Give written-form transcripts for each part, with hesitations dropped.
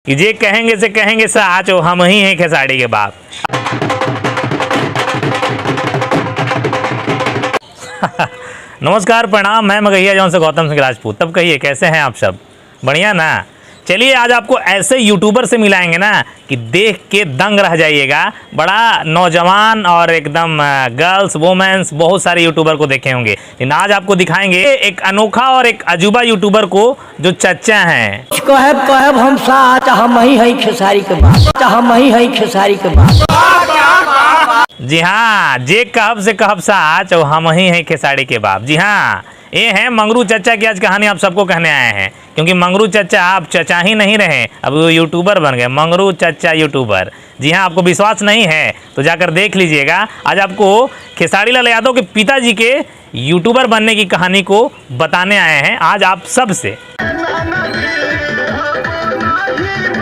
कि जे कहेंगे से कहेंगे सच, वो हम ही हैं खेसारी के बाप। नमस्कार, प्रणाम, मैं मगहिया जौन से गौतम सिंह राजपूत। तब कहिए कैसे हैं आप सब? बढ़िया ना? चलिए आज आपको ऐसे यूट्यूबर से मिलाएंगे ना कि देख के दंग रह जाइएगा। बड़ा नौजवान और एकदम गर्ल्स वुमेन्स बहुत सारे यूट्यूबर को देखे होंगे, लेकिन आज आपको दिखाएंगे एक अनोखा और एक अजूबा यूट्यूबर को जो चच्चा हैं। कहब हम साच हम ही हैं खेसारी के बाप, हम ही हैं खेसारी के बाप। जी हाँ, जे कहब से कहब साच और हम ही हैं खेसारी के बाप। जी हाँ, ये हैं मंगरू चच्चा की आज कहानी आप सबको कहने आए हैं, क्योंकि मंगरू चच्चा आप चचा ही नहीं रहे, अब वो यूट्यूबर बन गए, मंगरू चच्चा यूट्यूबर। जी हाँ, आपको विश्वास नहीं है तो जाकर देख लीजिएगा। आज आपको खेसारी लाल यादव के पिताजी के यूट्यूबर बनने की कहानी को बताने आए हैं आज आप सब से।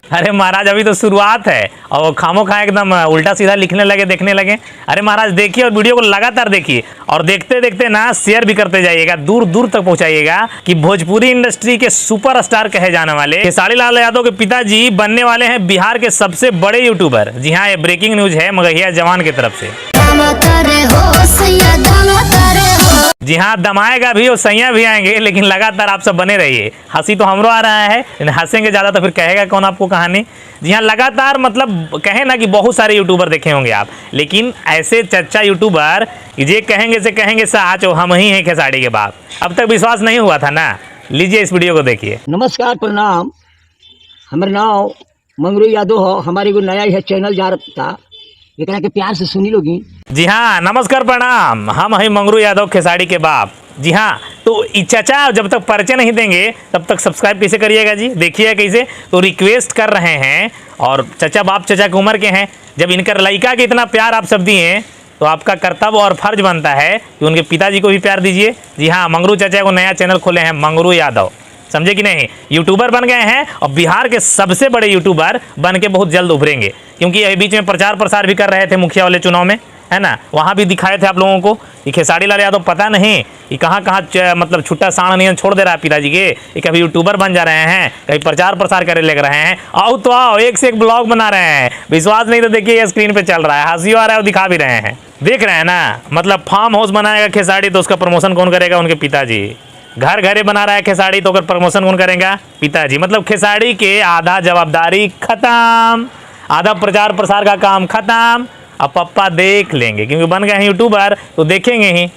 अरे महाराज, अभी तो शुरुआत है और वो खामोखा एकदम उल्टा सीधा लिखने लगे, देखने लगे। अरे महाराज देखिए और वीडियो को लगातार देखिए और देखते देखते ना शेयर भी करते जाइएगा, दूर दूर तक पहुंचाइएगा कि भोजपुरी इंडस्ट्री के सुपरस्टार कहे जाने वाले खेसारी लाल यादव के पिताजी बनने वाले हैं बिहार के सबसे बड़े यूट्यूबर। जी हाँ, ये ब्रेकिंग न्यूज है मगहिया जवान की तरफ से। जी हाँ, दमाएगा भी और सैया भी आएंगे, लेकिन लगातार आप सब बने रहिए। हंसी तो हमरो आ रहा है, लेकिन हंसेंगे ज़्यादा तो फिर कहेगा कौन आपको कहानी। जी हाँ, लगातार मतलब कहें ना कि बहुत सारे यूट्यूबर देखे होंगे आप, लेकिन ऐसे चच्चा यूट्यूबर जे कहेंगे से कहेंगे सच, वो हम ही हैं खेसारी के बाप। अब तक विश्वास नहीं हुआ था ना? लीजिए इस वीडियो को देखिए। नमस्कार, प्रणाम, हमारे नाम मंगरू यादव हो। हमारे को नया है चैनल जा रहा, एक के प्यार से सुनी लोगी। जी हाँ, नमस्कार प्रणाम, हम हैं मंगरू यादव खेसारी के बाप। जी हाँ, तो चचा जब तक परिचय नहीं देंगे तब तक सब्सक्राइब कैसे करिएगा जी? देखिए कैसे तो रिक्वेस्ट कर रहे हैं। और चचा बाप चचा की उम्र के हैं, जब इनकर लड़का के इतना प्यार आप सब दिए तो आपका कर्तव्य और फर्ज बनता है कि उनके पिताजी को भी प्यार दीजिए। जी हाँ, मंगरू चचा को नया चैनल खोले हैं मंगरू यादव, समझे कि नहीं? यूट्यूबर बन गए हैं और बिहार के सबसे बड़े यूट्यूबर बन के बहुत जल्द उभरेंगे, क्योंकि अभी बीच में प्रचार प्रसार भी कर रहे थे मुखिया वाले चुनाव में, है ना? वहाँ भी दिखाए थे आप लोगों को कि खेसारी लाल यादव पता नहीं कि कहाँ कहाँ मतलब छुट्टा साण नियन छोड़ दे रहा है पिताजी के, कि कभी यूट्यूबर बन जा रहे हैं, कभी प्रचार प्रसार करे लग रहे हैं। आओ तो आओ, एक से एक ब्लॉग बना रहे हैं। विश्वास नहीं तो देखिए, ये स्क्रीन पे चल रहा है, हंसी आ रहा है और दिखा भी रहे हैं, देख रहे हैं ना? मतलब फार्म हाउस बनाएगा खेसारी तो उसका प्रमोशन कौन करेगा? उनके पिताजी। घर घरे बना रहा है खेसारी तो प्रमोशन कौन करेगा? पिताजी। मतलब खेसारी के आधा जवाबदारी खत्म, आधा प्रचार प्रसार का काम खत्म। अब पप्पा देख लेंगे, क्योंकि बन गए हैं यूट्यूबर तो देखेंगे ही।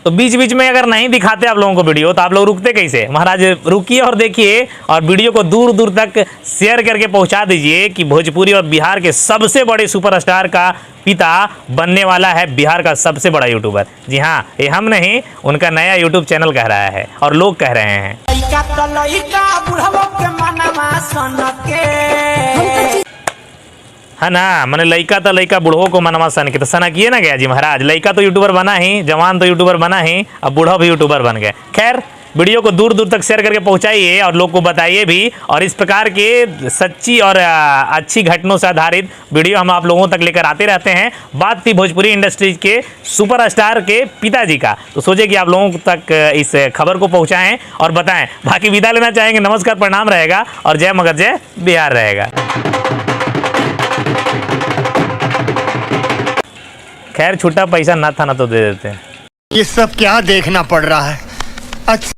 तो बीच बीच में अगर नहीं दिखाते आप लोगों को वीडियो तो आप लोग रुकते कैसे? महाराज रुकिए और देखिए और वीडियो को दूर दूर तक शेयर करके पहुंचा दीजिए कि भोजपुरी और बिहार के सबसे बड़े सुपरस्टार का पिता बनने वाला है बिहार का सबसे बड़ा यूट्यूबर। जी हाँ, ये हम नहीं, उनका नया यूट्यूब चैनल कह रहा है और लोग कह रहे हैं। है ना? मैंने लइका तो लइका बूढ़ों को मनवा सन के तो सना किए ना गया जी महाराज। लइका तो यूट्यूबर बना ही, जवान तो यूट्यूबर बना ही, अब बूढ़ा भी यूट्यूबर बन गए। खैर, वीडियो को दूर दूर तक शेयर करके पहुंचाइए और लोग को बताइए भी। और इस प्रकार के सच्ची और अच्छी घटनाओं से आधारित वीडियो हम आप लोगों तक लेकर आते रहते हैं। बात थी भोजपुरी इंडस्ट्री के सुपरस्टार के पिताजी का, तो सोचे कि आप लोगों तक इस खबर को पहुंचाएं और बताएं। बाकी विदा लेना चाहेंगे, नमस्कार प्रणाम रहेगा और जय मगर जय बिहार रहेगा। खैर, छुट्टा पैसा ना था ना तो दे देते हैं। ये सब क्या देखना पड़ रहा है? अच्छा।